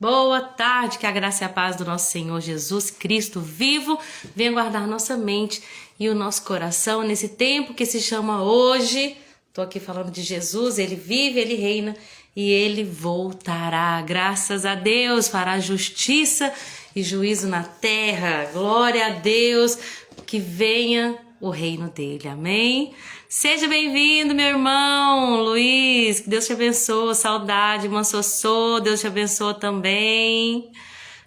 Boa tarde, que a graça e a paz do nosso Senhor Jesus Cristo vivo venha guardar nossa mente e o nosso coração nesse tempo que se chama hoje. Estou aqui falando de Jesus, ele vive, ele reina e ele voltará. Graças a Deus, fará justiça e juízo na terra. Glória a Deus, que venha o reino dele. Amém? Seja bem-vindo, meu irmão Luiz, que Deus te abençoe, saudade, irmã Sossô, Deus te abençoe também.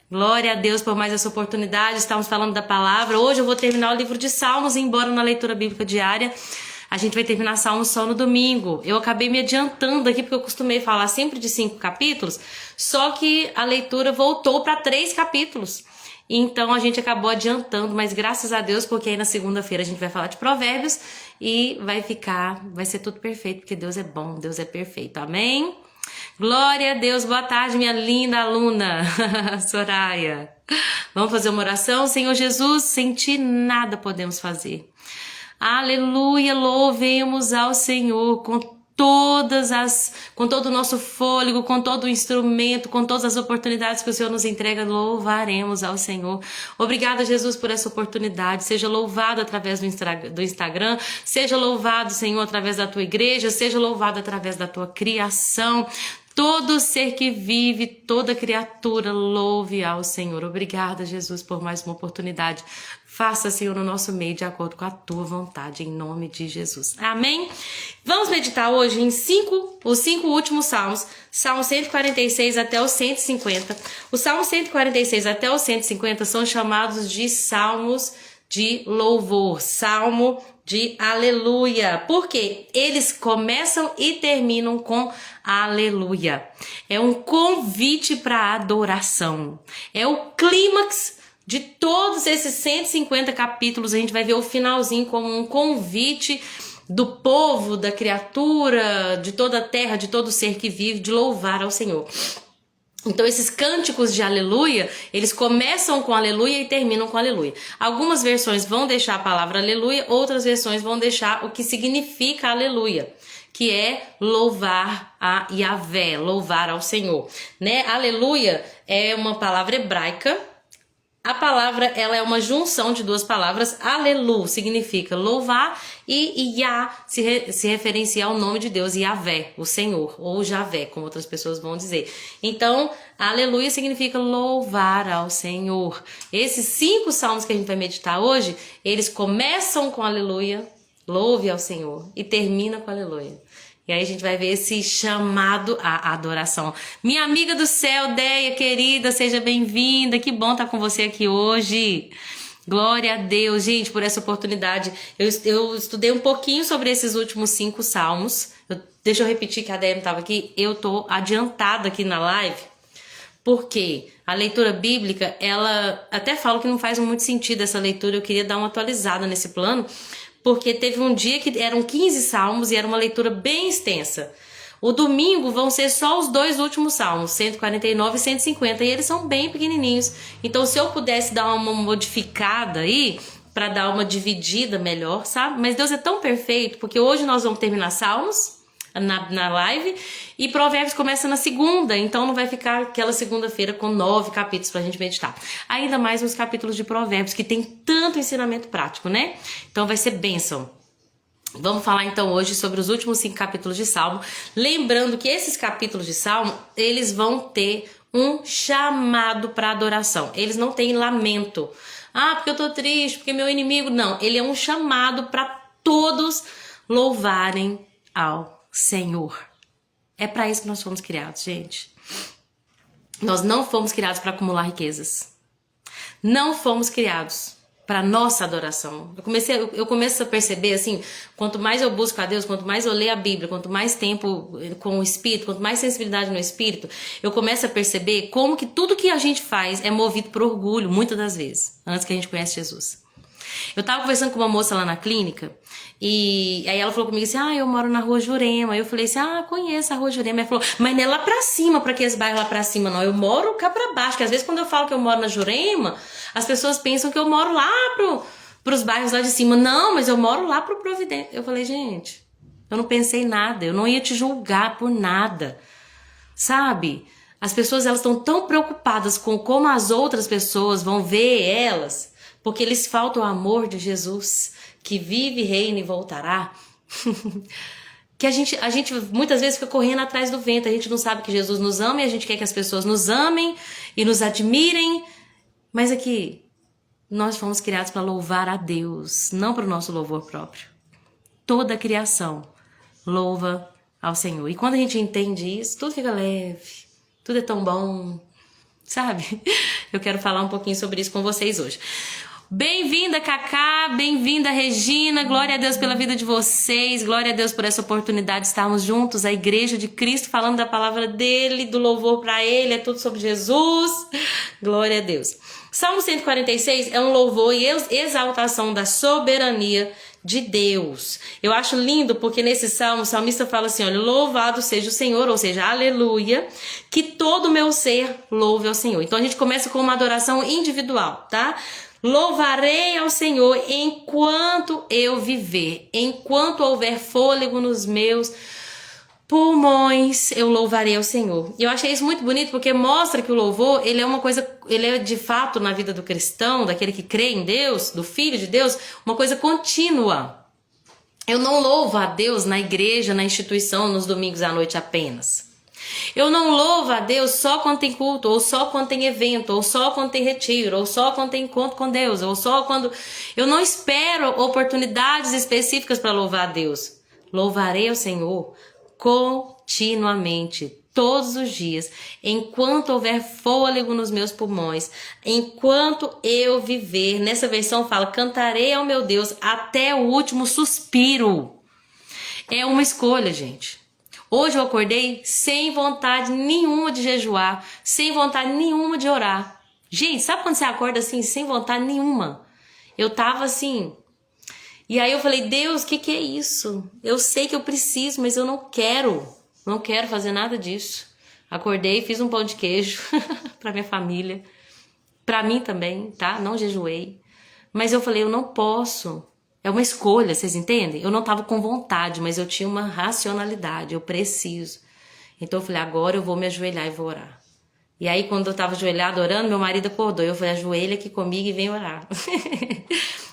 Glória a Deus por mais essa oportunidade, estamos falando da palavra. Hoje eu vou terminar o livro de Salmos, embora na leitura bíblica diária a gente vai terminar Salmos só no domingo. Eu acabei me adiantando aqui porque eu costumei falar sempre de 5 capítulos, só que a leitura voltou para 3 capítulos. Então a gente acabou adiantando, mas graças a Deus, porque aí na segunda-feira a gente vai falar de Provérbios e vai ser tudo perfeito, porque Deus é bom, Deus é perfeito. Amém? Glória a Deus, boa tarde, minha linda aluna Soraya. Vamos fazer uma oração? Senhor Jesus, sem ti nada podemos fazer. Aleluia, louvemos ao Senhor com todo o nosso fôlego, com todo o instrumento, com todas as oportunidades que o Senhor nos entrega, louvaremos ao Senhor. Obrigada, Jesus, por essa oportunidade. Seja louvado através do Instagram, seja louvado, Senhor, através da tua igreja, seja louvado através da tua criação. Todo ser que vive, toda criatura, louve ao Senhor. Obrigada, Jesus, por mais uma oportunidade. Faça, Senhor, no nosso meio de acordo com a tua vontade, em nome de Jesus. Amém? Vamos meditar hoje em os 5 últimos salmos, Salmo 146 até o 150. Os Salmos 146 até o 150 são chamados de salmos de louvor, salmo de aleluia, porque eles começam e terminam com aleluia. É um convite para adoração, é o clímax de todos esses 150 capítulos. A gente vai ver o finalzinho como um convite do povo, da criatura, de toda a terra, de todo ser que vive, de louvar ao Senhor. Então esses cânticos de aleluia, eles começam com aleluia e terminam com aleluia. Algumas versões vão deixar a palavra aleluia, outras versões vão deixar o que significa aleluia, que é louvar a Yahvé, louvar ao Senhor, né? Aleluia é uma palavra hebraica. A palavra, ela é uma junção de 2 palavras. Alelu significa louvar e Yah se referencia ao nome de Deus, Yahvé, o Senhor, ou Javé, como outras pessoas vão dizer. Então, aleluia significa louvar ao Senhor. Esses 5 salmos que a gente vai meditar hoje, eles começam com aleluia, louve ao Senhor, e terminam com aleluia. E aí a gente vai ver esse chamado à adoração. Minha amiga do céu, Deia, querida, seja bem-vinda. Que bom estar com você aqui hoje. Glória a Deus, gente, por essa oportunidade. Eu estudei um pouquinho sobre esses últimos 5 salmos. Deixa eu repetir que a Deia não estava aqui. Eu tô adiantada aqui na live, porque a leitura bíblica, ela até falo que não faz muito sentido essa leitura. Eu queria dar uma atualizada nesse plano, porque teve um dia que eram 15 salmos e era uma leitura bem extensa. O domingo vão ser só os 2 últimos salmos, 149 e 150, e eles são bem pequenininhos. Então, se eu pudesse dar uma modificada aí, para dar uma dividida melhor, sabe? Mas Deus é tão perfeito, porque hoje nós vamos terminar salmos na live, e Provérbios começa na segunda, então não vai ficar aquela segunda-feira com 9 capítulos pra gente meditar. Ainda mais nos capítulos de Provérbios, que tem tanto ensinamento prático, né? Então vai ser bênção. Vamos falar então hoje sobre os últimos 5 capítulos de Salmo. Lembrando que esses capítulos de Salmo, eles vão ter um chamado para adoração. Eles não têm lamento. Ah, porque eu tô triste, porque meu inimigo... Não, ele é um chamado para todos louvarem ao Senhor. É para isso que nós fomos criados, gente. Nós não fomos criados para acumular riquezas. Não fomos criados para nossa adoração. Eu começo a perceber assim, quanto mais eu busco a Deus, quanto mais eu leio a Bíblia, quanto mais tempo com o Espírito, quanto mais sensibilidade no Espírito, eu começo a perceber como que tudo que a gente faz é movido por orgulho, muitas das vezes, antes que a gente conhece Jesus. Eu tava conversando com uma moça lá na clínica, e aí ela falou comigo assim, eu moro na Rua Jurema. Aí eu falei assim, conheço a Rua Jurema. Ela falou, mas não é lá pra cima, pra aqueles bairros lá pra cima, não. Eu moro cá pra baixo, que às vezes quando eu falo que eu moro na Jurema, as pessoas pensam que eu moro lá pros bairros lá de cima. Não, mas eu moro lá pro Providência. Eu falei, gente, eu não pensei nada, eu não ia te julgar por nada, sabe? As pessoas elas estão tão preocupadas com como as outras pessoas vão ver elas, porque lhes falta o amor de Jesus, que vive, reina e voltará, que a gente muitas vezes fica correndo atrás do vento. A gente não sabe que Jesus nos ama e a gente quer que as pessoas nos amem e nos admirem, mas aqui nós fomos criados para louvar a Deus, não para o nosso louvor próprio. Toda a criação louva ao Senhor. E quando a gente entende isso, tudo fica leve, tudo é tão bom, sabe? Eu quero falar um pouquinho sobre isso com vocês hoje. Bem-vinda, Cacá, bem-vinda, Regina, glória a Deus pela vida de vocês, glória a Deus por essa oportunidade de estarmos juntos, a Igreja de Cristo, falando da palavra dele, do louvor para ele, é tudo sobre Jesus, glória a Deus. Salmo 146 é um louvor e exaltação da soberania de Deus. Eu acho lindo porque nesse salmo o salmista fala assim, olha, louvado seja o Senhor, ou seja, aleluia, que todo o meu ser louve ao Senhor. Então a gente começa com uma adoração individual, tá? Louvarei ao Senhor enquanto eu viver, enquanto houver fôlego nos meus pulmões, eu louvarei ao Senhor. E eu achei isso muito bonito porque mostra que o louvor, ele é uma coisa, ele é de fato na vida do cristão, daquele que crê em Deus, do Filho de Deus, uma coisa contínua. Eu não louvo a Deus na igreja, na instituição, nos domingos à noite apenas. Eu não louvo a Deus só quando tem culto, ou só quando tem evento, ou só quando tem retiro, ou só quando tem encontro com Deus, ou só quando... Eu não espero oportunidades específicas para louvar a Deus. Louvarei ao Senhor continuamente, todos os dias, enquanto houver fôlego nos meus pulmões, enquanto eu viver. Nessa versão fala, cantarei ao meu Deus até o último suspiro. É uma escolha, gente. Hoje eu acordei sem vontade nenhuma de jejuar, sem vontade nenhuma de orar. Gente, sabe quando você acorda assim, sem vontade nenhuma? Eu tava assim... E aí eu falei, Deus, o que é isso? Eu sei que eu preciso, mas eu não quero fazer nada disso. Acordei, fiz um pão de queijo para minha família, para mim também, tá? Não jejuei. Mas eu falei, eu não posso. É uma escolha, vocês entendem? Eu não tava com vontade, mas eu tinha uma racionalidade, eu preciso. Então eu falei, agora eu vou me ajoelhar e vou orar. E aí quando eu tava ajoelhado orando, meu marido acordou. Eu falei, ajoelha aqui comigo e vem orar.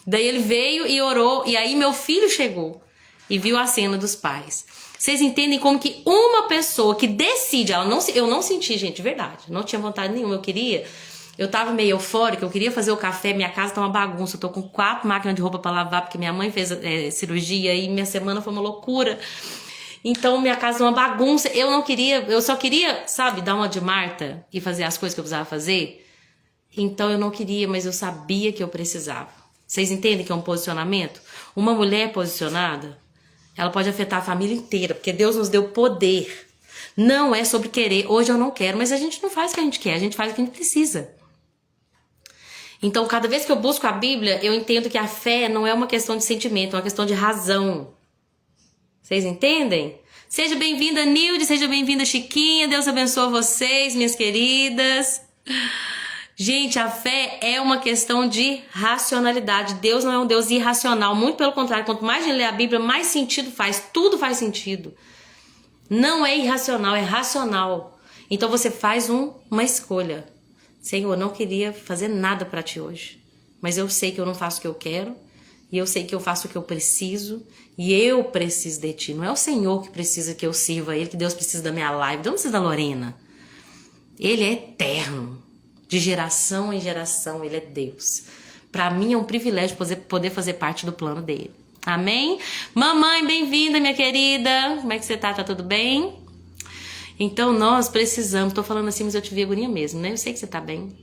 Daí ele veio e orou, e aí meu filho chegou e viu a cena dos pais. Vocês entendem como que uma pessoa que decide, eu não senti, gente, de verdade, não tinha vontade nenhuma, eu tava meio eufórica, eu queria fazer o café, minha casa tá uma bagunça, eu tô com 4 máquinas de roupa pra lavar, porque minha mãe fez cirurgia e minha semana foi uma loucura. Então minha casa é uma bagunça, eu só queria, sabe, dar uma de Marta e fazer as coisas que eu precisava fazer. Então eu não queria, mas eu sabia que eu precisava. Vocês entendem que é um posicionamento? Uma mulher posicionada, ela pode afetar a família inteira, porque Deus nos deu poder. Não é sobre querer. Hoje eu não quero, mas a gente não faz o que a gente quer, a gente faz o que a gente precisa. Então, cada vez que eu busco a Bíblia, eu entendo que a fé não é uma questão de sentimento, é uma questão de razão. Vocês entendem? Seja bem-vinda, Nilde, seja bem-vinda, Chiquinha. Deus abençoe vocês, minhas queridas. Gente, a fé é uma questão de racionalidade. Deus não é um Deus irracional. Muito pelo contrário, quanto mais a gente lê a Bíblia, mais sentido faz. Tudo faz sentido. Não é irracional, é racional. Então você faz uma escolha. Senhor, eu não queria fazer nada para ti hoje. Mas eu sei que eu não faço o que eu quero. E eu sei que eu faço o que eu preciso. E eu preciso de ti. Não é o Senhor que precisa que eu sirva a Ele, que Deus precisa da minha live. Deus não precisa da Lorena. Ele é eterno. De geração em geração, Ele é Deus. Para mim é um privilégio poder fazer parte do plano dele. Amém? Mamãe, bem-vinda, minha querida. Como é que você tá? Tá tudo bem? Então nós precisamos, tô falando assim, mas eu tive agonia mesmo, né? Eu sei que você tá bem.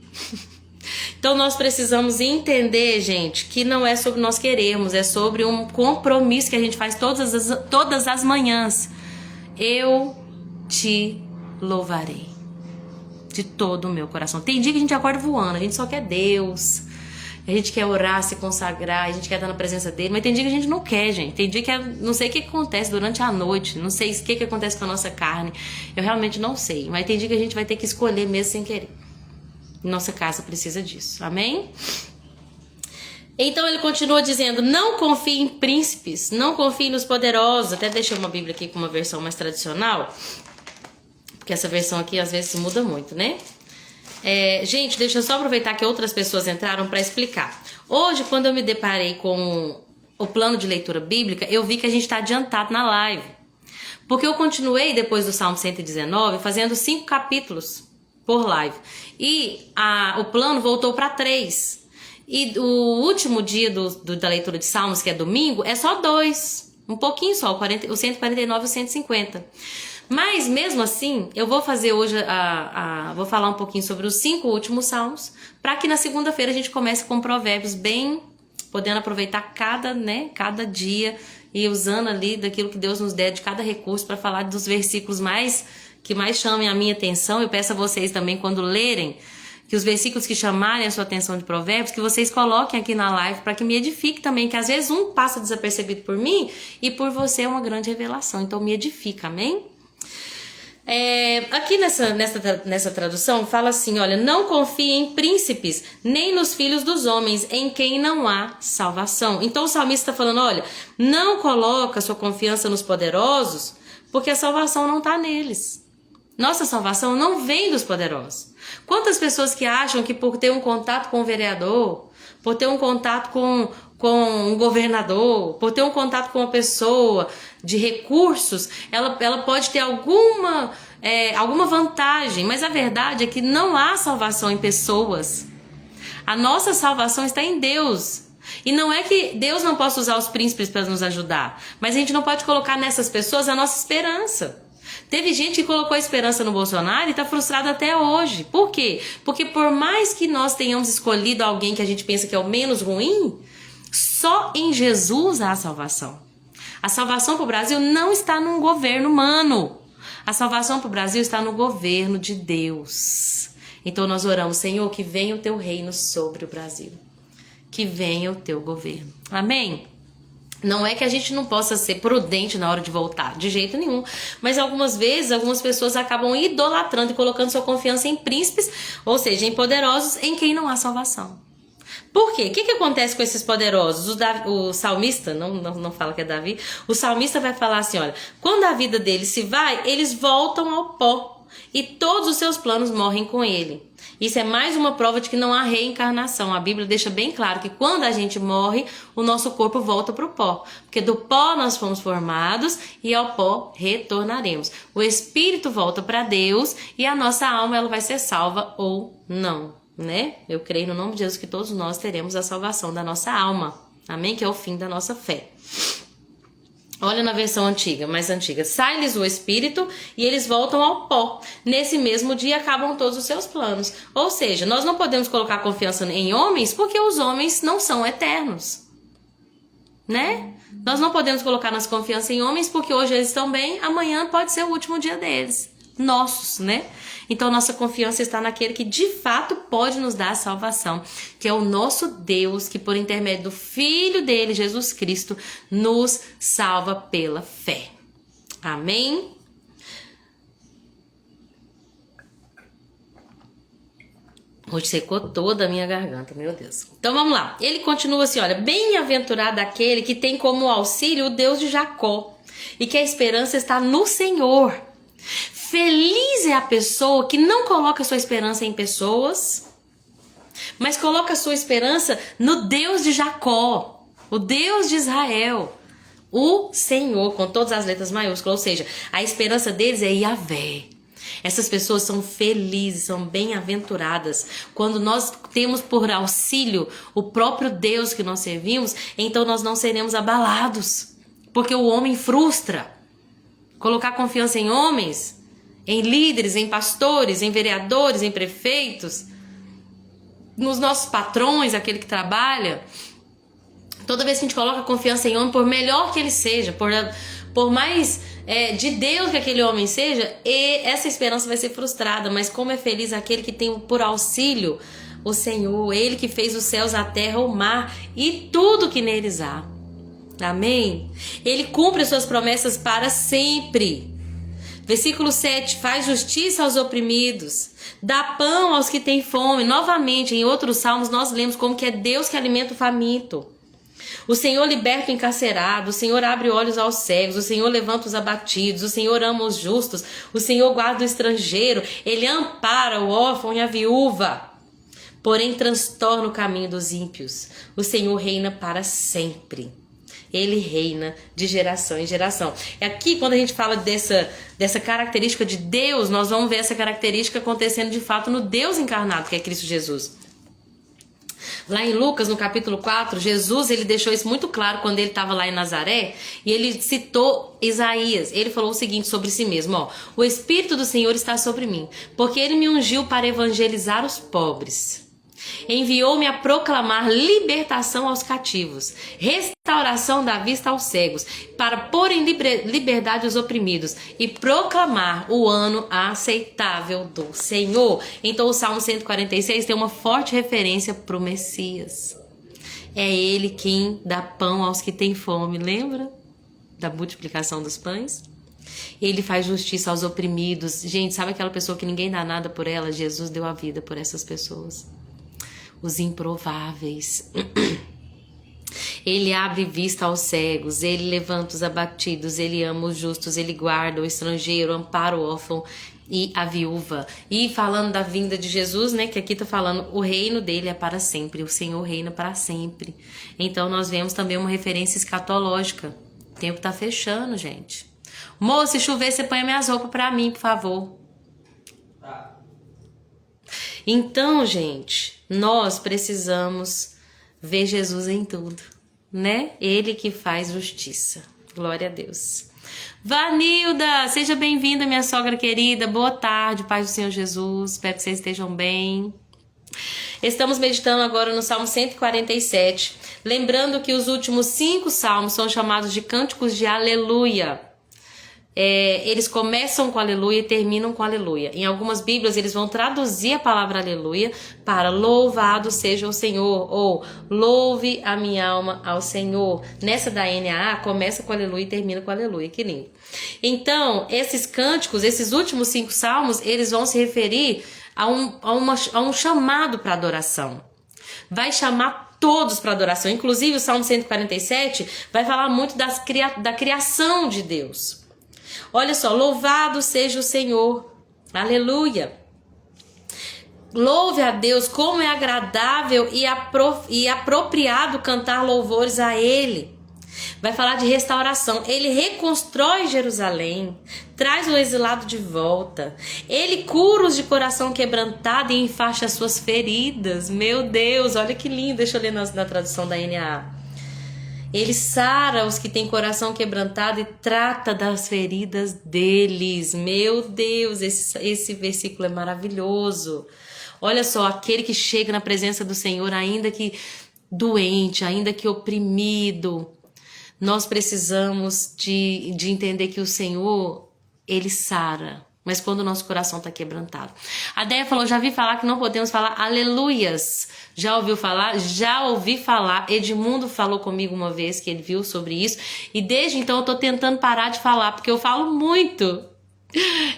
Então nós precisamos entender, gente, que não é sobre nós querermos, é sobre um compromisso que a gente faz todas as manhãs. Eu te louvarei de todo o meu coração. Tem dia que a gente acorda voando, a gente só quer Deus, a gente quer orar, se consagrar, a gente quer estar na presença dele, mas tem dia que a gente não quer, gente. Tem dia que não sei o que acontece durante a noite, não sei o que acontece com a nossa carne, eu realmente não sei, mas tem dia que a gente vai ter que escolher mesmo sem querer. Nossa casa precisa disso, amém? Então ele continua dizendo, não confie em príncipes, não confie nos poderosos. Até deixei uma Bíblia aqui com uma versão mais tradicional, Porque essa versão aqui às vezes muda muito, né? Gente, deixa eu só aproveitar que outras pessoas entraram para explicar. Hoje, quando eu me deparei com o plano de leitura bíblica, eu vi que a gente está adiantado na live. Porque eu continuei depois do Salmo 119 fazendo 5 capítulos por live. E o plano voltou para 3. E o último dia da leitura de Salmos, que é domingo, é só 2. Um pouquinho só, o 149 e o 150. Mas mesmo assim, eu vou fazer hoje, vou falar um pouquinho sobre os 5 últimos salmos, para que na segunda-feira a gente comece com provérbios bem, podendo aproveitar cada dia e usando ali daquilo que Deus nos der de cada recurso para falar dos versículos que mais chamem a minha atenção. Eu peço a vocês também, quando lerem, que os versículos que chamarem a sua atenção de provérbios, que vocês coloquem aqui na live para que me edifique também, que às vezes um passa desapercebido por mim e por você é uma grande revelação. Então me edifica, amém? Aqui nessa tradução fala assim, olha, não confie em príncipes, nem nos filhos dos homens, em quem não há salvação. Então o salmista está falando, olha, não coloca sua confiança nos poderosos, porque a salvação não está neles. Nossa salvação não vem dos poderosos. Quantas pessoas que acham que por ter um contato com o vereador, por ter um contato com um governador, por ter um contato com uma pessoa de recursos, ela pode ter alguma vantagem, mas a verdade é que não há salvação em pessoas. A nossa salvação está em Deus. E não é que Deus não possa usar os príncipes para nos ajudar, mas a gente não pode colocar nessas pessoas a nossa esperança. Teve gente que colocou a esperança no Bolsonaro e está frustrado até hoje. Por quê? Porque por mais que nós tenhamos escolhido alguém que a gente pensa que é o menos ruim, só em Jesus há salvação. A salvação para o Brasil não está num governo humano. A salvação para o Brasil está no governo de Deus. Então nós oramos, Senhor, que venha o teu reino sobre o Brasil. Que venha o teu governo. Amém? Não é que a gente não possa ser prudente na hora de voltar, de jeito nenhum. Mas algumas vezes, algumas pessoas acabam idolatrando e colocando sua confiança em príncipes, ou seja, em poderosos, em quem não há salvação. Por quê? O que acontece com esses poderosos? O salmista, não fala que é Davi, o salmista vai falar assim, olha, quando a vida deles se vai, eles voltam ao pó e todos os seus planos morrem com ele. Isso é mais uma prova de que não há reencarnação. A Bíblia deixa bem claro que quando a gente morre, o nosso corpo volta para o pó. Porque do pó nós fomos formados e ao pó retornaremos. O espírito volta para Deus e a nossa alma ela vai ser salva ou não, né? Eu creio no nome de Jesus que todos nós teremos a salvação da nossa alma. Amém? Que é o fim da nossa fé. Olha na versão antiga, mais antiga. Sai-lhes o espírito e eles voltam ao pó. Nesse mesmo dia acabam todos os seus planos. Ou seja, nós não podemos colocar confiança em homens porque os homens não são eternos. Né? Nós não podemos colocar nossa confiança em homens porque hoje eles estão bem, amanhã pode ser o último dia deles. Nossos, né? Então nossa confiança está naquele que de fato pode nos dar a salvação, que é o nosso Deus, que por intermédio do Filho dele, Jesus Cristo, nos salva pela fé. Amém? Hoje secou toda a minha garganta, meu Deus. Então vamos lá. Ele continua assim, olha, bem-aventurado aquele que tem como auxílio o Deus de Jacó e que a esperança está no Senhor. Feliz é a pessoa que não coloca sua esperança em pessoas, mas coloca sua esperança no Deus de Jacó, o Deus de Israel, o Senhor, com todas as letras maiúsculas, ou seja, a esperança deles é Yahvé. Essas pessoas são felizes, são bem-aventuradas. Quando nós temos por auxílio o próprio Deus que nós servimos, então nós não seremos abalados, porque o homem frustra. Colocar confiança em homens, em líderes, em pastores, em vereadores, em prefeitos, nos nossos patrões, aquele que trabalha. Toda vez que a gente coloca confiança em homem, por melhor que ele seja, por mais de Deus que aquele homem seja, essa esperança vai ser frustrada. Mas como é feliz aquele que tem por auxílio o Senhor, ele que fez os céus, a terra, o mar e tudo que neles há. Amém? Ele cumpre as suas promessas para sempre. Versículo 7, faz justiça aos oprimidos, dá pão aos que têm fome. Novamente, em outros salmos, nós lemos como que é Deus que alimenta o faminto. O Senhor liberta o encarcerado, o Senhor abre olhos aos cegos, o Senhor levanta os abatidos, o Senhor ama os justos, o Senhor guarda o estrangeiro, Ele ampara o órfão e a viúva, porém transtorna o caminho dos ímpios. O Senhor reina para sempre. Ele reina de geração em geração. É aqui, quando a gente fala dessa característica de Deus, nós vamos ver essa característica acontecendo de fato no Deus encarnado, que é Cristo Jesus. Lá em Lucas, no capítulo 4, Jesus ele deixou isso muito claro quando ele estava lá em Nazaré, e ele citou Isaías. Ele falou o seguinte sobre si mesmo, ó: o Espírito do Senhor está sobre mim, porque ele me ungiu para evangelizar os pobres. Enviou-me a proclamar libertação aos cativos, restauração da vista aos cegos, para pôr em liberdade os oprimidos e proclamar o ano aceitável do Senhor. Então o Salmo 146 tem uma forte referência para o Messias. É ele quem dá pão aos que têm fome, lembra da multiplicação dos pães? Ele faz justiça aos oprimidos. Gente, sabe aquela pessoa que ninguém dá nada por ela? Jesus deu a vida por essas pessoas. Os improváveis. Ele abre vista aos cegos, ele levanta os abatidos, ele ama os justos, ele guarda o estrangeiro, ampara o órfão e a viúva. E falando da vinda de Jesus, né, que aqui tá falando, o reino dele é para sempre, o Senhor reina para sempre. Então nós vemos também uma referência escatológica. O tempo tá fechando, gente. Moço, se chover, você põe minhas roupas para mim, por favor. Então, gente, nós precisamos ver Jesus em tudo, né? Ele que faz justiça. Glória a Deus. Vanilda, seja bem-vinda, minha sogra querida. Boa tarde, paz do Senhor Jesus. Espero que vocês estejam bem. Estamos meditando agora no Salmo 147. Lembrando que os últimos 5 salmos são chamados de cânticos de aleluia. Eles começam com aleluia e terminam com aleluia. Em algumas bíblias eles vão traduzir a palavra aleluia para louvado seja o Senhor, ou louve a minha alma ao Senhor. Nessa da NAA começa com aleluia e termina com aleluia, que lindo. Então esses cânticos, esses últimos 5 salmos, eles vão se referir a um chamado para adoração. Vai chamar todos para adoração, inclusive o Salmo 147 vai falar muito da criação de Deus. Olha só, louvado seja o Senhor, aleluia. Louve a Deus, como é agradável e apropriado cantar louvores a Ele. Vai falar de restauração. Ele reconstrói Jerusalém, traz o exilado de volta. Ele cura os de coração quebrantado e enfaixa as suas feridas. Meu Deus, olha que lindo. Deixa eu ler na tradução da NAA. Ele sara os que têm coração quebrantado e trata das feridas deles. Meu Deus, esse versículo é maravilhoso. Olha só, aquele que chega na presença do Senhor, ainda que doente, ainda que oprimido, nós precisamos de entender que o Senhor, Ele sara. Mas quando o nosso coração está quebrantado. A Déia falou, já vi falar que não podemos falar aleluias. Já ouviu falar? Já ouvi falar. Edmundo falou comigo uma vez que ele viu sobre isso. E desde então eu estou tentando parar de falar, porque eu falo muito.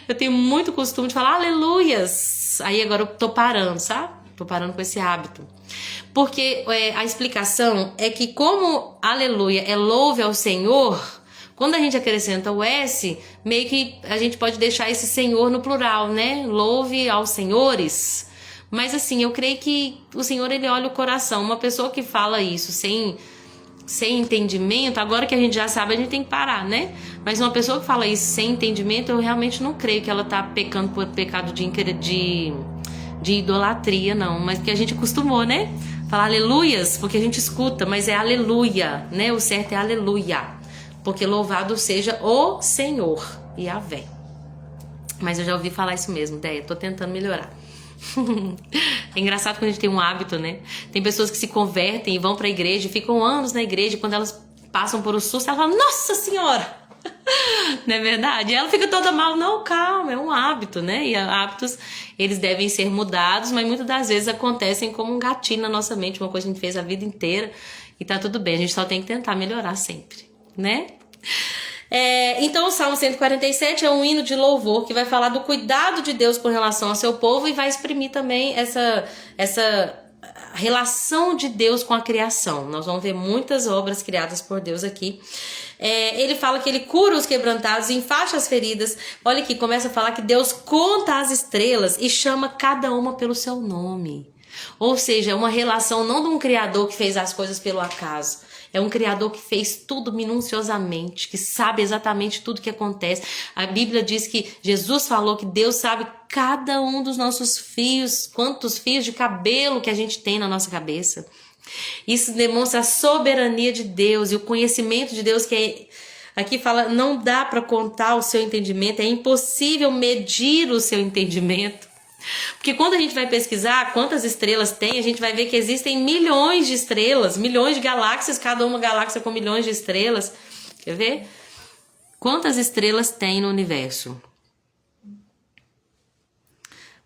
Eu tenho muito costume de falar aleluias. Aí agora eu tô parando, sabe? Tô parando com esse hábito. Porque a explicação é que como aleluia é louve ao Senhor... Quando a gente acrescenta o S, meio que a gente pode deixar esse Senhor no plural, né? Louve aos senhores. Mas assim, eu creio que o Senhor, Ele olha o coração. Uma pessoa que fala isso sem entendimento, agora que a gente já sabe, a gente tem que parar, né? Mas uma pessoa que fala isso sem entendimento, eu realmente não creio que ela tá pecando por pecado de idolatria, não. Mas porque a gente acostumou, né? Falar aleluias, porque a gente escuta, mas é aleluia, né? O certo é aleluia. Porque louvado seja o Senhor, Yahvé. Mas eu já ouvi falar isso mesmo, Déia. Tô tentando melhorar. É engraçado quando a gente tem um hábito, né? Tem pessoas que se convertem e vão pra igreja, ficam anos na igreja, e quando elas passam por um susto, elas falam, nossa senhora! Não é verdade? E ela fica toda mal. Não, calma, é um hábito, né? E hábitos, eles devem ser mudados, mas muitas das vezes acontecem como um gatilho na nossa mente, uma coisa que a gente fez a vida inteira, e tá tudo bem, a gente só tem que tentar melhorar sempre, né? Então o Salmo 147 é um hino de louvor que vai falar do cuidado de Deus com relação ao seu povo e vai exprimir também a relação de Deus com a criação. Nós vamos ver muitas obras criadas por Deus aqui. Ele fala que ele cura os quebrantados, enfaixa as feridas. Olha aqui, começa a falar que Deus conta as estrelas e chama cada uma pelo seu nome. Ou seja, é uma relação não de um criador que fez as coisas pelo acaso. É um criador que fez tudo minuciosamente, que sabe exatamente tudo que acontece. A Bíblia diz que Jesus falou que Deus sabe cada um dos nossos fios, quantos fios de cabelo que a gente tem na nossa cabeça. Isso demonstra a soberania de Deus e o conhecimento de Deus, que aqui fala, não dá para contar o seu entendimento, é impossível medir o seu entendimento. Porque quando a gente vai pesquisar quantas estrelas tem, a gente vai ver que existem milhões de estrelas, milhões de galáxias, cada uma galáxia com milhões de estrelas. Quer ver? Quantas estrelas tem no universo?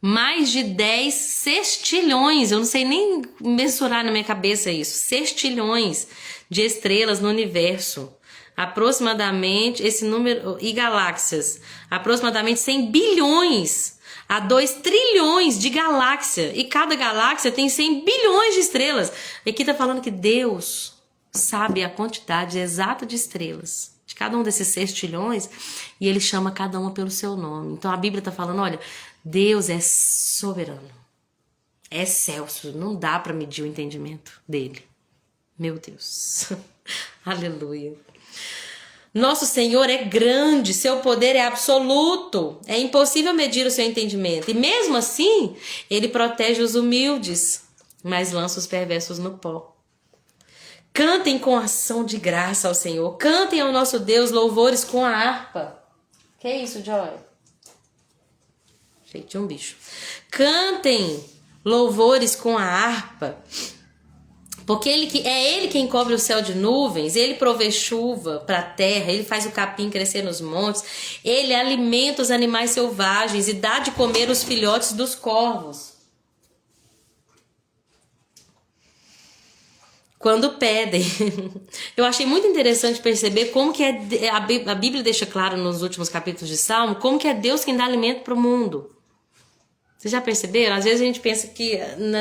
Mais de 10 sextilhões, eu não sei nem mensurar na minha cabeça isso, sextilhões de estrelas no universo. Aproximadamente, esse número, e galáxias, aproximadamente 100 bilhões a 2 trilhões de galáxias, e cada galáxia tem 100 bilhões de estrelas. E aqui está falando que Deus sabe a quantidade exata de estrelas de cada um desses 6 trilhões, e ele chama cada uma pelo seu nome. Então a Bíblia está falando, olha, Deus é soberano, é excelso, não dá para medir o entendimento dele. Meu Deus, aleluia. Nosso Senhor é grande, seu poder é absoluto, é impossível medir o seu entendimento. E mesmo assim, ele protege os humildes, mas lança os perversos no pó. Cantem com ação de graça ao Senhor, cantem ao nosso Deus louvores com a harpa. Que é isso, Joy? Gente, um bicho. Cantem louvores com a harpa. Porque é ele quem cobre o céu de nuvens, ele provê chuva para a terra, ele faz o capim crescer nos montes, ele alimenta os animais selvagens e dá de comer os filhotes dos corvos. Quando pedem. Eu achei muito interessante perceber como que a Bíblia deixa claro nos últimos capítulos de Salmo, como que é Deus quem dá alimento para o mundo. Vocês já perceberam? Às vezes a gente pensa que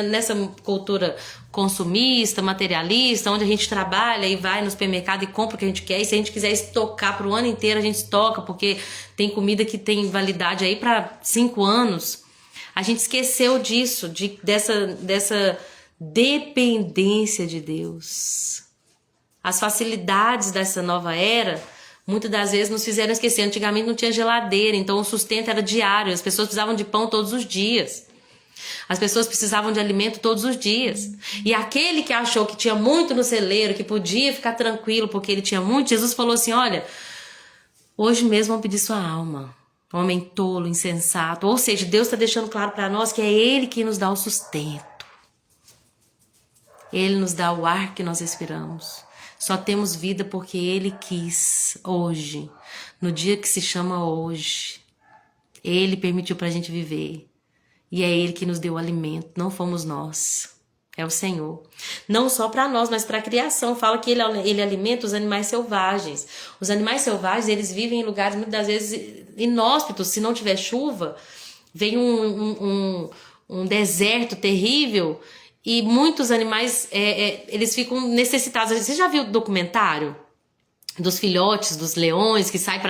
nessa cultura consumista, materialista, onde a gente trabalha e vai no supermercado e compra o que a gente quer, e se a gente quiser estocar para o ano inteiro, a gente estoca, porque tem comida que tem validade aí para 5 anos. A gente esqueceu disso, dessa dependência de Deus. As facilidades dessa nova era, muitas das vezes nos fizeram esquecer. Antigamente não tinha geladeira, então o sustento era diário. As pessoas precisavam de pão todos os dias. As pessoas precisavam de alimento todos os dias. E aquele que achou que tinha muito no celeiro, que podia ficar tranquilo porque ele tinha muito, Jesus falou assim, olha, hoje mesmo vão pedir sua alma. Homem tolo, insensato. Ou seja, Deus está deixando claro para nós que é Ele que nos dá o sustento. Ele nos dá o ar que nós respiramos. Só temos vida porque Ele quis hoje, no dia que se chama hoje. Ele permitiu para a gente viver. E é Ele que nos deu o alimento, não fomos nós. É o Senhor. Não só para nós, mas para a criação. Fala que ele alimenta os animais selvagens. Os animais selvagens, eles vivem em lugares muitas das vezes inóspitos. Se não tiver chuva, vem um deserto terrível. E muitos animais, eles ficam necessitados. Você já viu o documentário dos filhotes, dos leões que saem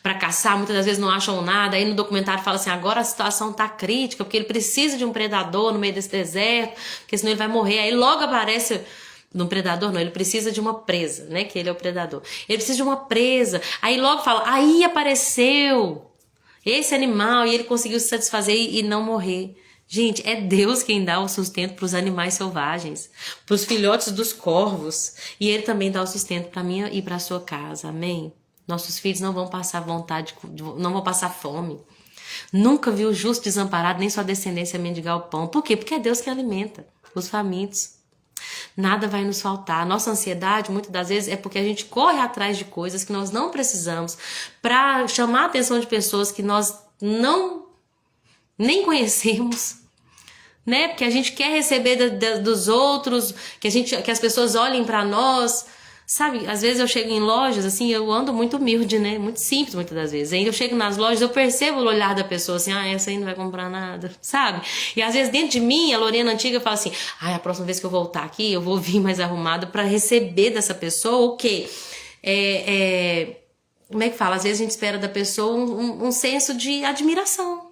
para caçar, muitas das vezes não acham nada, aí no documentário fala assim, agora a situação tá crítica, porque ele precisa de um predador no meio desse deserto, porque senão ele vai morrer. Aí logo aparece, um predador não, ele precisa de uma presa, né, que ele é o predador. Ele precisa de uma presa, aí logo fala, aí apareceu esse animal e ele conseguiu se satisfazer e não morrer. Gente, é Deus quem dá o sustento para os animais selvagens, para os filhotes dos corvos. E Ele também dá o sustento para mim e para a sua casa, amém? Nossos filhos não vão passar vontade, não vão passar fome. Nunca vi o justo desamparado, nem sua descendência mendigar o pão. Por quê? Porque é Deus que alimenta os famintos. Nada vai nos faltar. Nossa ansiedade, muitas das vezes, é porque a gente corre atrás de coisas que nós não precisamos para chamar a atenção de pessoas que nós nem conhecemos. Né? Porque a gente quer receber dos outros, que as pessoas olhem para nós, Sabe, às vezes eu chego em lojas, assim, eu ando muito humilde, né? Muito simples, muitas das vezes. Ainda eu chego nas lojas, eu percebo o olhar da pessoa, assim, essa aí não vai comprar nada, sabe? E às vezes dentro de mim, a Lorena antiga fala assim, a próxima vez que eu voltar aqui, eu vou vir mais arrumada pra receber dessa pessoa o quê? Como é que fala? Às vezes a gente espera da pessoa um senso de admiração.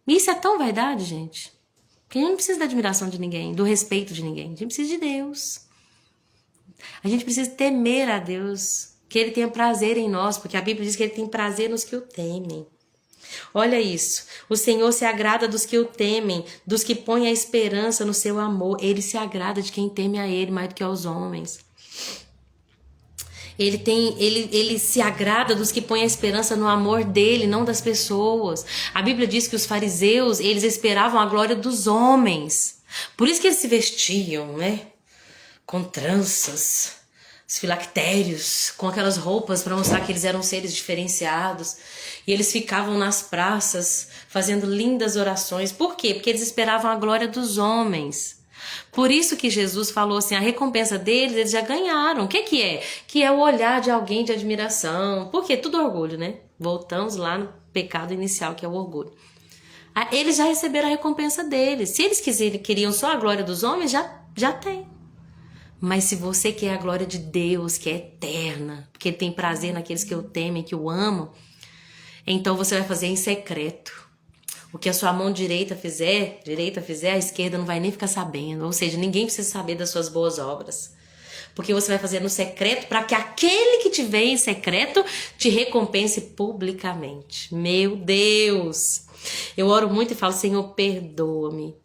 Isso é tão verdade, gente. Porque a gente não precisa da admiração de ninguém, do respeito de ninguém. A gente precisa de Deus. A gente precisa temer a Deus, que Ele tenha prazer em nós, porque a Bíblia diz que Ele tem prazer nos que o temem. Olha isso, o Senhor se agrada dos que o temem, dos que põem a esperança no seu amor. Ele se agrada de quem teme a Ele mais do que aos homens. Ele se agrada dos que põem a esperança no amor dele, não das pessoas. A Bíblia diz que os fariseus, eles esperavam a glória dos homens. Por isso que eles se vestiam, né? Com tranças, os filactérios, com aquelas roupas para mostrar que eles eram seres diferenciados. E eles ficavam nas praças fazendo lindas orações. Por quê? Porque eles esperavam a glória dos homens. Por isso que Jesus falou assim, a recompensa deles, eles já ganharam. O que é? Que é o olhar de alguém de admiração. Por quê? Tudo orgulho, né? Voltamos lá no pecado inicial, que é o orgulho. Eles já receberam a recompensa deles. Se eles queriam só a glória dos homens, já tem. Mas se você quer a glória de Deus, que é eterna, porque Ele tem prazer naqueles que o temem, que o amam, então você vai fazer em secreto. O que a sua mão direita fizer, a esquerda não vai nem ficar sabendo. Ou seja, ninguém precisa saber das suas boas obras. Porque você vai fazer no secreto para que aquele que te vê em secreto te recompense publicamente. Meu Deus! Eu oro muito e falo, Senhor, perdoa-me.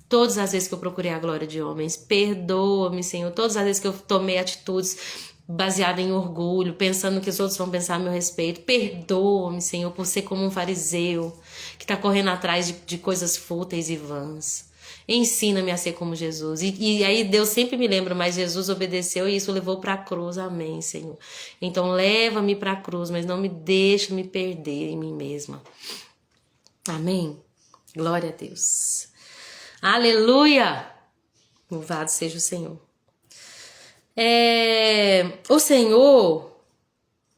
Todas as vezes que eu procurei a glória de homens, perdoa-me, Senhor. Todas as vezes que eu tomei atitudes baseadas em orgulho, pensando que os outros vão pensar a meu respeito, perdoa-me, Senhor, por ser como um fariseu que está correndo atrás de coisas fúteis e vãs. Ensina-me a ser como Jesus. E aí Deus sempre me lembra, mas Jesus obedeceu e isso levou para a cruz. Amém, Senhor. Então leva-me para a cruz, mas não me deixa me perder em mim mesma. Amém? Glória a Deus. Aleluia! Louvado seja o Senhor. O Senhor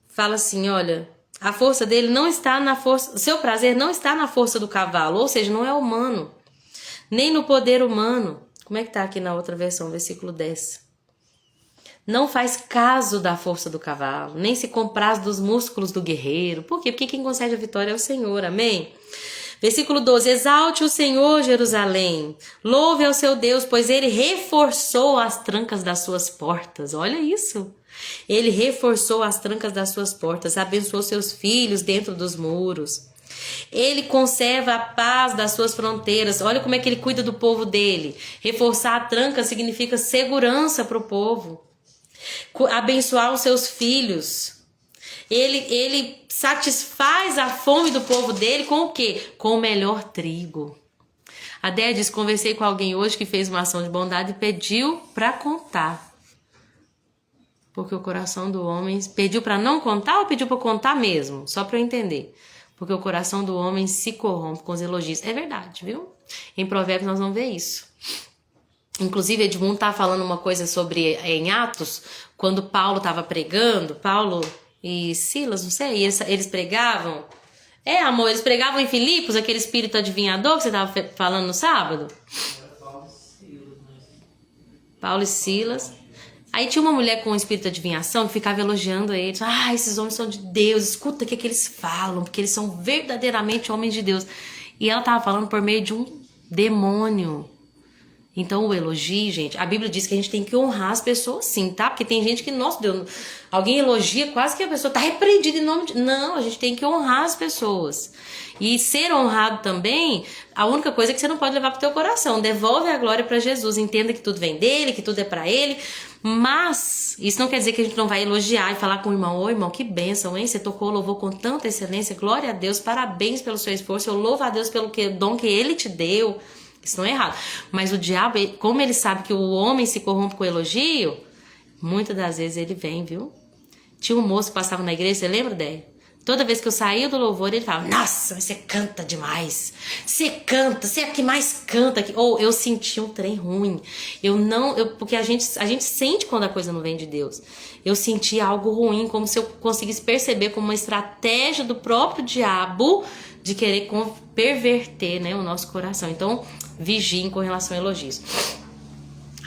fala assim, olha, a força dele não está na força, o seu prazer não está na força do cavalo, ou seja, não é humano, nem no poder humano. Como é que tá aqui na outra versão, versículo 10? Não faz caso da força do cavalo, nem se compraz dos músculos do guerreiro. Por quê? Porque quem concede a vitória é o Senhor, amém? Versículo 12, exalte o Senhor, Jerusalém, louve ao seu Deus, pois ele reforçou as trancas das suas portas. Olha isso, ele reforçou as trancas das suas portas, abençoou seus filhos dentro dos muros. Ele conserva a paz das suas fronteiras. Olha como é que ele cuida do povo dele. Reforçar a tranca significa segurança para o povo. Abençoar os seus filhos. Ele satisfaz a fome do povo dele com o quê? Com o melhor trigo. A Déia diz, conversei com alguém hoje que fez uma ação de bondade e pediu para contar. Porque o coração do homem... Pediu para não contar ou pediu para contar mesmo? Só para eu entender. Porque o coração do homem se corrompe com os elogios. É verdade, viu? Em Provérbios nós vamos ver isso. Inclusive, Edmundo estava falando uma coisa sobre, em Atos, quando Paulo estava pregando, Paulo e Silas, não sei, eles pregavam. Amor, eles pregavam em Filipos, aquele espírito adivinhador que você estava falando no sábado? Paulo e Silas. Aí tinha uma mulher com um espírito de adivinhação que ficava elogiando eles. Esses homens são de Deus, escuta o que eles falam, porque eles são verdadeiramente homens de Deus. E ela estava falando por meio de um demônio. Então o elogio, gente, a Bíblia diz que a gente tem que honrar as pessoas sim, tá? Porque tem gente que, nossa Deus, alguém elogia, quase que a pessoa tá repreendida em nome de... Não, a gente tem que honrar as pessoas. E ser honrado também, a única coisa é que você não pode levar pro teu coração. Devolve a glória para Jesus, entenda que tudo vem dele, que tudo é para ele. Mas isso não quer dizer que a gente não vai elogiar e falar com o irmão, ô irmão, que bênção, hein? Você tocou o louvor com tanta excelência, glória a Deus, parabéns pelo seu esforço, eu louvo a Deus pelo dom que ele te deu. Isso não é errado. Mas o diabo, como ele sabe que o homem se corrompe com elogio, muitas das vezes ele vem, viu? Tinha um moço que passava na igreja, você lembra, Déia? Toda vez que eu saía do louvor, ele falava, nossa, você canta demais. Você canta, você é a que mais canta aqui. Ou eu senti um trem ruim. Porque a gente sente quando a coisa não vem de Deus. Eu senti algo ruim, como se eu conseguisse perceber como uma estratégia do próprio diabo de querer perverter, né, o nosso coração. Então, vigiem com relação a elogios.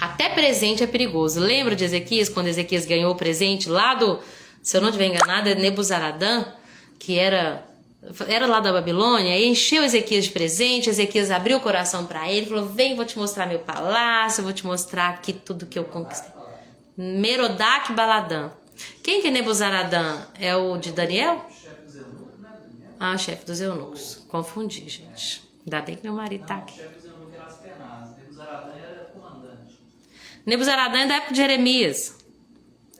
Até presente é perigoso. Lembra de Ezequias, quando Ezequias ganhou o presente lá do, se eu não estiver enganada, Nebuzaradã, que era lá da Babilônia, e encheu Ezequias de presente. Ezequias abriu o coração para ele, falou, vem, vou te mostrar meu palácio, vou te mostrar aqui tudo que eu conquistei. Merodach Baladã. Quem que é Nebuzaradã? É o de Daniel? Ah, o chefe dos eunucos. Confundi, gente. Ainda bem que meu marido tá aqui. Nebuzaradã é da época de Jeremias.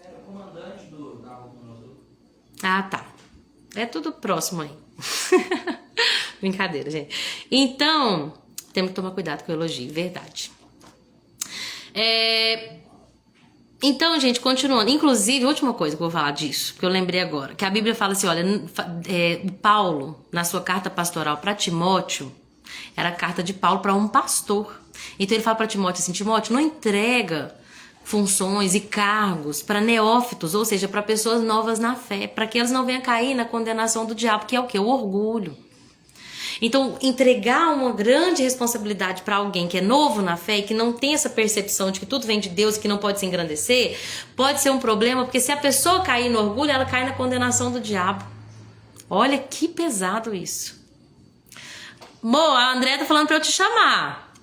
Era o comandante da Nabucodonosor. Ah, tá. É tudo próximo aí. Brincadeira, gente. Então, temos que tomar cuidado com o elogio, verdade. Então, gente, continuando. Inclusive, última coisa que eu vou falar disso, porque eu lembrei agora, que a Bíblia fala assim, olha, Paulo, na sua carta pastoral para Timóteo, era a carta de Paulo para um pastor. Então ele fala para Timóteo assim, Timóteo, não entrega funções e cargos para neófitos, ou seja, para pessoas novas na fé, para que elas não venham cair na condenação do diabo, que é o quê? O orgulho. Então, entregar uma grande responsabilidade para alguém que é novo na fé e que não tem essa percepção de que tudo vem de Deus e que não pode se engrandecer, pode ser um problema, porque se a pessoa cair no orgulho, ela cai na condenação do diabo. Olha que pesado isso. Mo, a André tá falando para eu te chamar.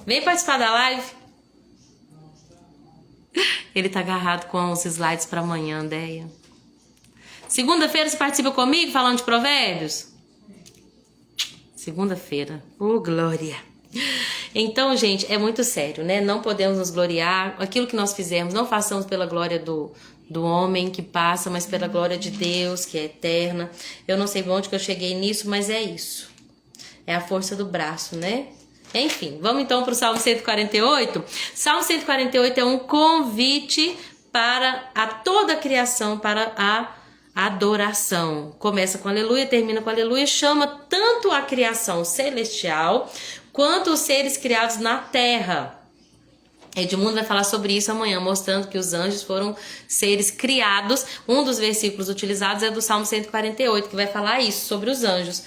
Vem participar da live. Ele tá agarrado com os slides para amanhã, Deia. Segunda-feira você participa comigo falando de provérbios? Segunda-feira. Glória. Então, gente, é muito sério, né? Não podemos nos gloriar. Aquilo que nós fizermos, não façamos pela glória do homem que passa, mas pela glória de Deus, que é eterna. Eu não sei onde que eu cheguei nisso, mas é isso. É a força do braço, né? Enfim, vamos então para o Salmo 148. Salmo 148 é um convite para a toda a criação, para a adoração. Começa com aleluia, termina com aleluia, chama tanto a criação celestial quanto os seres criados na terra. Edmundo vai falar sobre isso amanhã, mostrando que os anjos foram seres criados. Um dos versículos utilizados é do Salmo 148, que vai falar isso, sobre os anjos.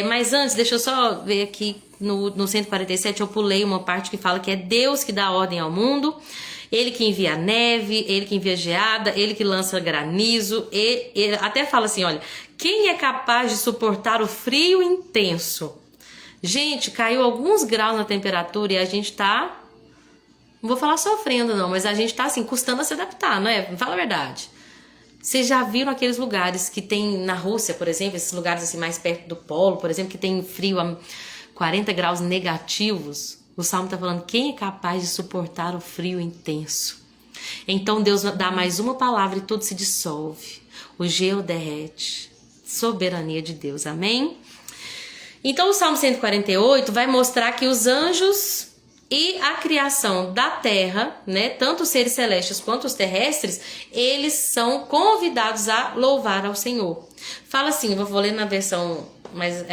Mas antes, deixa eu só ver aqui no 147, eu pulei uma parte que fala que é Deus que dá ordem ao mundo, Ele que envia neve, Ele que envia geada, Ele que lança granizo. Ele até fala assim, olha, quem é capaz de suportar o frio intenso? Gente, caiu alguns graus na temperatura e a gente tá... Não vou falar sofrendo não, mas a gente tá assim, custando a se adaptar, não é? Fala a verdade. Vocês já viram aqueles lugares que tem na Rússia, por exemplo, esses lugares assim mais perto do polo, por exemplo, que tem frio a 40 graus negativos? O Salmo tá falando, quem é capaz de suportar o frio intenso? Então Deus dá mais uma palavra e tudo se dissolve. O gelo derrete. Soberania de Deus, amém? Então o Salmo 148 vai mostrar que os anjos... E a criação da terra, né, tanto os seres celestes quanto os terrestres, eles são convidados a louvar ao Senhor. Fala assim, vou ler na versão mais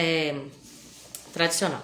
tradicional.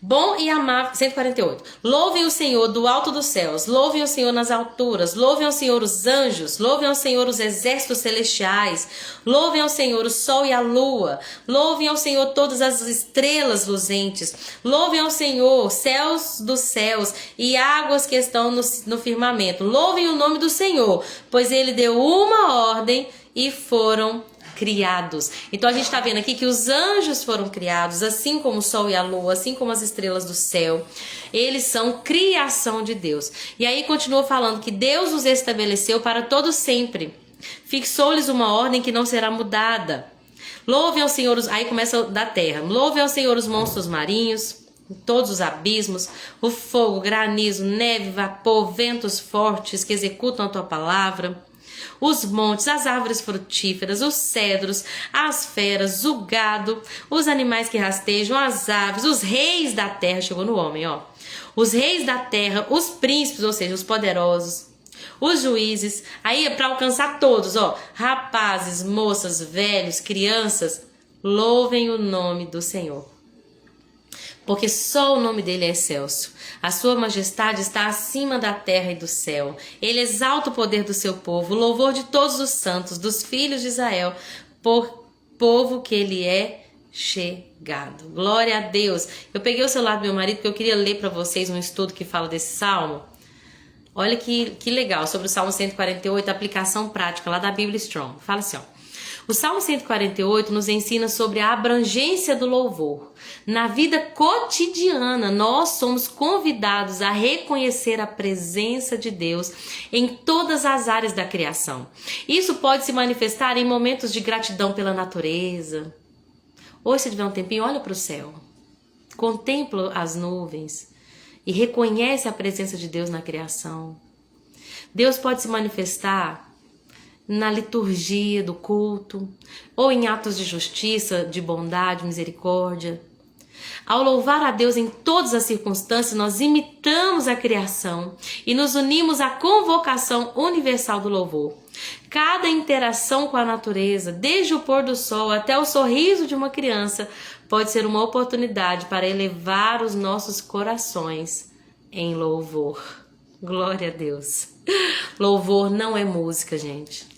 Bom e amável, 148. Louvem o Senhor do alto dos céus, louvem o Senhor nas alturas, louvem ao Senhor os anjos, louvem ao Senhor os exércitos celestiais, louvem ao Senhor o sol e a lua, louvem ao Senhor todas as estrelas luzentes, louvem ao Senhor céus dos céus e águas que estão no firmamento, louvem o nome do Senhor, pois ele deu uma ordem e foram criados. Então a gente está vendo aqui que os anjos foram criados, assim como o sol e a lua, assim como as estrelas do céu. Eles são criação de Deus. E aí continua falando que Deus os estabeleceu para todo sempre. Fixou-lhes uma ordem que não será mudada. Louve ao Senhor, aí começa da terra. Louve ao Senhor os monstros marinhos, todos os abismos, o fogo, granizo, neve, vapor, ventos fortes que executam a tua palavra. Os montes, as árvores frutíferas, os cedros, as feras, o gado, os animais que rastejam, as aves, os reis da terra, chegou no homem, ó. Os reis da terra, os príncipes, ou seja, os poderosos, os juízes, aí é para alcançar todos, ó, rapazes, moças, velhos, crianças, louvem o nome do Senhor. Porque só o nome dele é excelso. A sua majestade está acima da terra e do céu. Ele exalta o poder do seu povo, o louvor de todos os santos, dos filhos de Israel, por povo que ele é chegado. Glória a Deus. Eu peguei o celular do meu marido porque eu queria ler para vocês um estudo que fala desse salmo. Olha que legal, sobre o Salmo 148, aplicação prática lá da Bíblia Strong. Fala assim, ó. O Salmo 148 nos ensina sobre a abrangência do louvor. Na vida cotidiana, nós somos convidados a reconhecer a presença de Deus em todas as áreas da criação. Isso pode se manifestar em momentos de gratidão pela natureza. Hoje, se tiver um tempinho, olha para o céu. Contempla as nuvens e reconhece a presença de Deus na criação. Deus pode se manifestar na liturgia do culto, ou em atos de justiça, de bondade, misericórdia. Ao louvar a Deus em todas as circunstâncias, nós imitamos a criação e nos unimos à convocação universal do louvor. Cada interação com a natureza, desde o pôr do sol até o sorriso de uma criança, pode ser uma oportunidade para elevar os nossos corações em louvor. Glória a Deus. Louvor não é música, gente.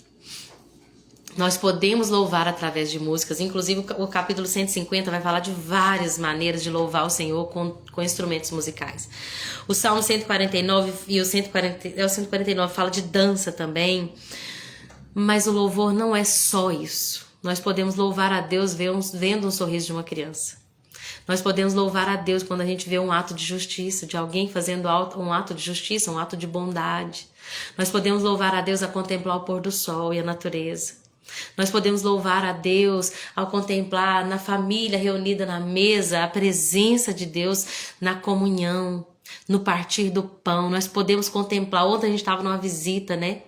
Nós podemos louvar através de músicas, inclusive o capítulo 150 vai falar de várias maneiras de louvar o Senhor com instrumentos musicais. O Salmo 149 e o 149 fala de dança também, mas o louvor não é só isso. Nós podemos louvar a Deus vendo um sorriso de uma criança. Nós podemos louvar a Deus quando a gente vê um ato de justiça, de alguém fazendo um ato de justiça, um ato de bondade. Nós podemos louvar a Deus a contemplar o pôr do sol e a natureza. Nós podemos louvar a Deus ao contemplar na família reunida na mesa a presença de Deus na comunhão, no partir do pão. Nós podemos contemplar. Ontem a gente estava numa visita, né?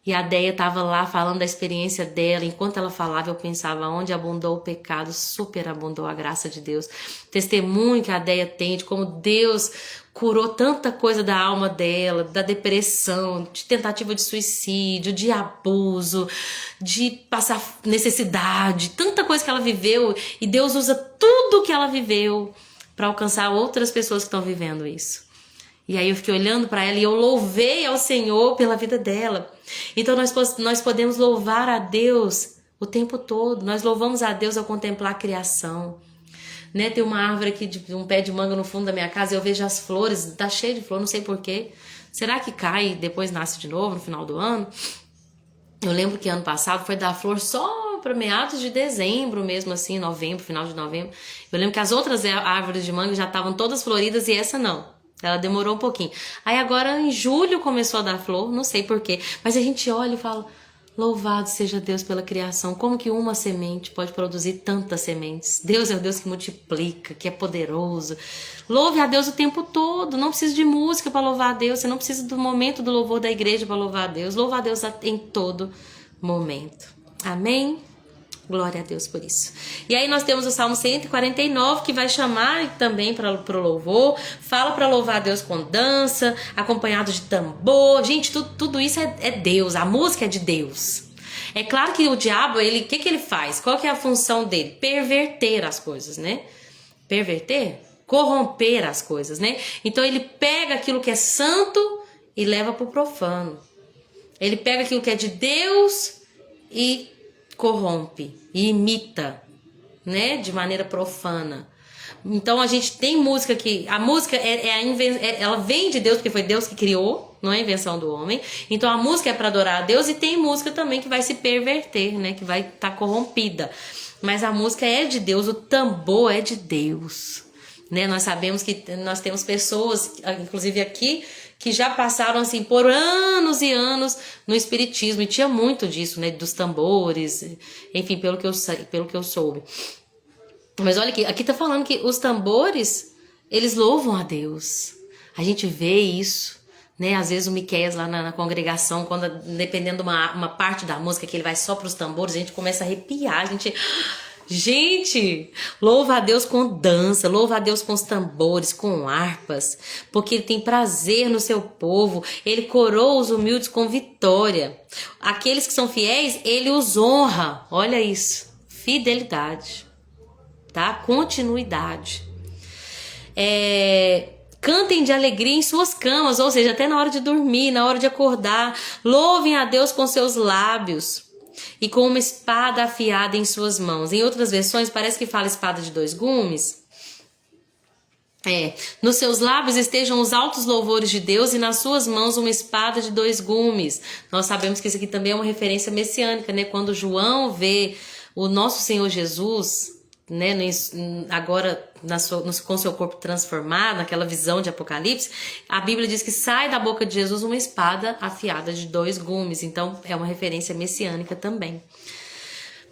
E a Deia estava lá falando da experiência dela. Enquanto ela falava, eu pensava, onde abundou o pecado, superabundou a graça de Deus. Testemunho que a Deia tem de como Deus curou tanta coisa da alma dela, da depressão, de tentativa de suicídio, de abuso, de passar necessidade, tanta coisa que ela viveu. E Deus usa tudo que ela viveu para alcançar outras pessoas que estão vivendo isso. E aí eu fiquei olhando para ela e eu louvei ao Senhor pela vida dela. Então nós podemos louvar a Deus o tempo todo. Nós louvamos a Deus ao contemplar a criação. Né? Tem uma árvore aqui, um pé de manga no fundo da minha casa, e eu vejo as flores, tá cheio de flor, não sei porquê. Será que cai e depois nasce de novo no final do ano? Eu lembro que ano passado foi dar flor só para meados de dezembro mesmo, assim, novembro, final de novembro. Eu lembro que as outras árvores de manga já estavam todas floridas e essa não. Ela demorou um pouquinho. Aí agora em julho começou a dar flor, não sei porquê. Mas a gente olha e fala, louvado seja Deus pela criação. Como que uma semente pode produzir tantas sementes? Deus é o Deus que multiplica, que é poderoso. Louve a Deus o tempo todo. Não precisa de música para louvar a Deus. Você não precisa do momento do louvor da igreja para louvar a Deus. Louva a Deus em todo momento. Amém? Glória a Deus por isso. E aí nós temos o Salmo 149, que vai chamar também para o louvor. Fala para louvar a Deus com dança, acompanhado de tambor. Gente, tudo isso é Deus. A música é de Deus. É claro que o diabo, o que ele faz? Qual que é a função dele? Perverter as coisas, né? Perverter? Corromper as coisas, né? Então ele pega aquilo que é santo e leva para o profano. Ele pega aquilo que é de Deus e corrompe e imita, né, de maneira profana. Então a gente tem música que a música ela vem de Deus, porque foi Deus que criou, não é invenção do homem. Então a música é para adorar a Deus, e tem música também que vai se perverter, né, que vai estar corrompida. Mas a música é de Deus, o tambor é de Deus, né? Nós sabemos que nós temos pessoas, inclusive aqui, que já passaram assim por anos e anos no espiritismo, e tinha muito disso, né, dos tambores, enfim, pelo que eu soube. Mas olha aqui tá falando que os tambores, eles louvam a Deus. A gente vê isso, né? Às vezes o Miqueias lá na congregação, quando dependendo de uma parte da música que ele vai só para os tambores, a gente começa a arrepiar, a gente Gente, louva a Deus com dança, louva a Deus com os tambores, com harpas, porque Ele tem prazer no seu povo, Ele coroa os humildes com vitória. Aqueles que são fiéis, Ele os honra. Olha isso, fidelidade, tá? Continuidade. Cantem de alegria em suas camas, ou seja, até na hora de dormir, na hora de acordar. Louvem a Deus com seus lábios e com uma espada afiada em suas mãos. Em outras versões parece que fala espada de 2 gumes. Nos seus lábios estejam os altos louvores de Deus e nas suas mãos uma espada de 2 gumes. Nós sabemos que isso aqui também é uma referência messiânica, né? Quando João vê o nosso Senhor Jesus, né, agora com seu corpo transformado, naquela visão de Apocalipse, a Bíblia diz que sai da boca de Jesus uma espada afiada de 2 gumes. Então é uma referência messiânica também.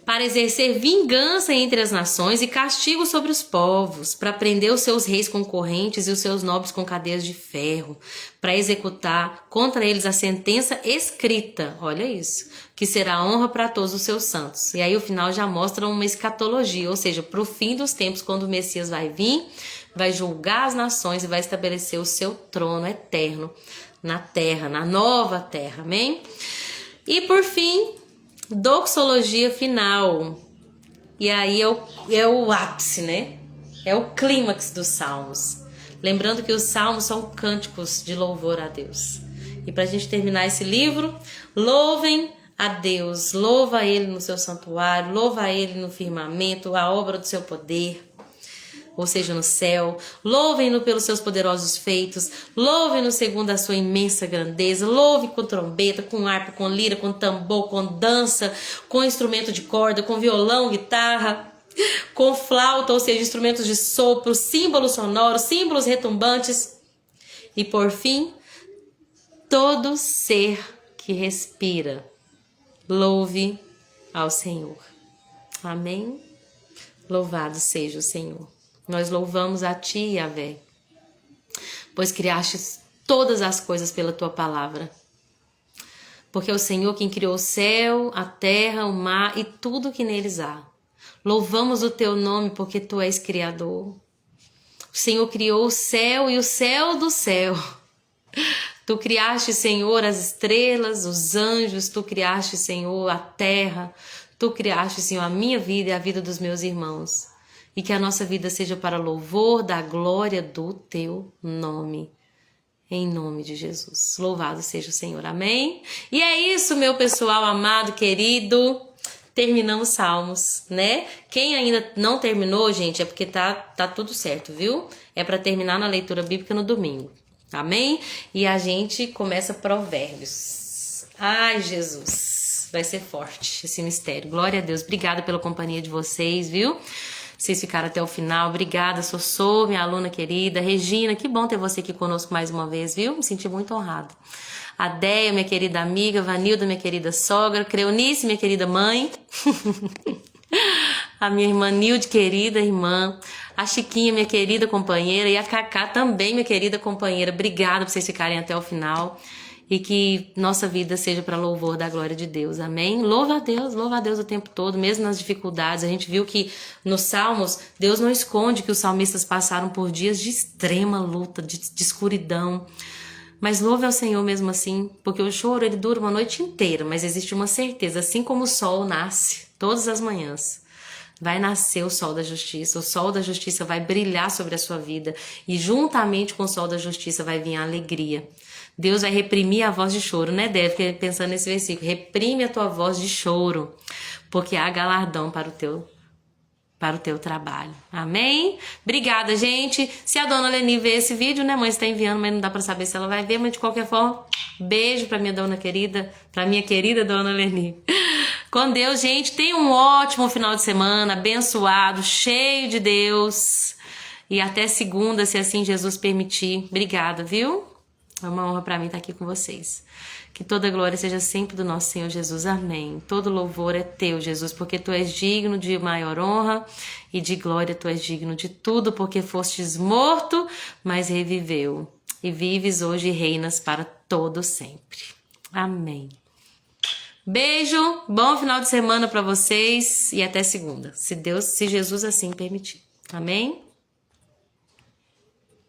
Para exercer vingança entre as nações e castigo sobre os povos, para prender os seus reis com correntes e os seus nobres com cadeias de ferro, para executar contra eles a sentença escrita, olha isso, que será honra para todos os seus santos. E aí o final já mostra uma escatologia, ou seja, para o fim dos tempos, quando o Messias vai vir, vai julgar as nações e vai estabelecer o seu trono eterno na terra, na nova terra, amém? E por fim, doxologia final. E aí é o ápice, né? É o clímax dos salmos. Lembrando que os salmos são cânticos de louvor a Deus. E para a gente terminar esse livro, louvem a Deus, louva Ele no seu santuário, louva Ele no firmamento, a obra do seu poder, ou seja, no céu. Louvem-no pelos seus poderosos feitos, louvem-no segundo a sua imensa grandeza, louve com trombeta, com harpa, com lira, com tambor, com dança, com instrumento de corda, com violão, guitarra, com flauta, ou seja, instrumentos de sopro, símbolos sonoros, símbolos retumbantes. E por fim, todo ser que respira, louve ao Senhor. Amém? Louvado seja o Senhor. Nós louvamos a Ti, Yahvé, pois criastes todas as coisas pela Tua palavra. Porque é o Senhor quem criou o céu, a terra, o mar e tudo que neles há. Louvamos o Teu nome porque Tu és Criador. O Senhor criou o céu e o céu do céu. Tu criaste, Senhor, as estrelas, os anjos, Tu criaste, Senhor, a terra, Tu criaste, Senhor, a minha vida e a vida dos meus irmãos. E que a nossa vida seja para louvor da glória do Teu nome. Em nome de Jesus. Louvado seja o Senhor. Amém? E é isso, meu pessoal amado, querido. Terminamos Salmos, né? Quem ainda não terminou, gente, é porque tá tudo certo, viu? É para terminar na leitura bíblica no domingo. Amém? E a gente começa Provérbios. Ai, Jesus. Vai ser forte esse mistério. Glória a Deus. Obrigada pela companhia de vocês, viu? Vocês ficaram até o final. Obrigada, Sossô, minha aluna querida. Regina, que bom ter você aqui conosco mais uma vez, viu? Me senti muito honrada. A Deia, minha querida amiga. Vanilda, minha querida sogra. Creonice, minha querida mãe. A minha irmã Nilde, querida irmã. A Chiquinha, minha querida companheira. E a Cacá também, minha querida companheira. Obrigada por vocês ficarem até o final. E que nossa vida seja para louvor da glória de Deus, amém? Louva a Deus o tempo todo, mesmo nas dificuldades. A gente viu que nos Salmos, Deus não esconde que os salmistas passaram por dias de extrema luta, de escuridão. Mas louve ao Senhor mesmo assim, porque o choro ele dura uma noite inteira, mas existe uma certeza, assim como o sol nasce todas as manhãs, vai nascer o sol da justiça vai brilhar sobre a sua vida, e juntamente com o sol da justiça vai vir a alegria. Deus vai reprimir a voz de choro, né, Deve? Fiquei pensando nesse versículo. Reprime a tua voz de choro, porque há galardão para o teu trabalho. Amém? Obrigada, gente. Se a dona Leni vê esse vídeo, né, mãe, está enviando, mas não dá para saber se ela vai ver, mas de qualquer forma, beijo para minha dona querida, para minha querida dona Leni. Com Deus, gente. Tenha um ótimo final de semana, abençoado, cheio de Deus. E até segunda, se assim Jesus permitir. Obrigada, viu? É uma honra para mim estar aqui com vocês. Que toda glória seja sempre do nosso Senhor Jesus. Amém. Todo louvor é teu, Jesus, porque tu és digno de maior honra e de glória. Tu és digno de tudo, porque fostes morto, mas reviveu. E vives hoje e reinas para todo sempre. Amém. Beijo, bom final de semana para vocês e até segunda, se Jesus assim permitir. Amém?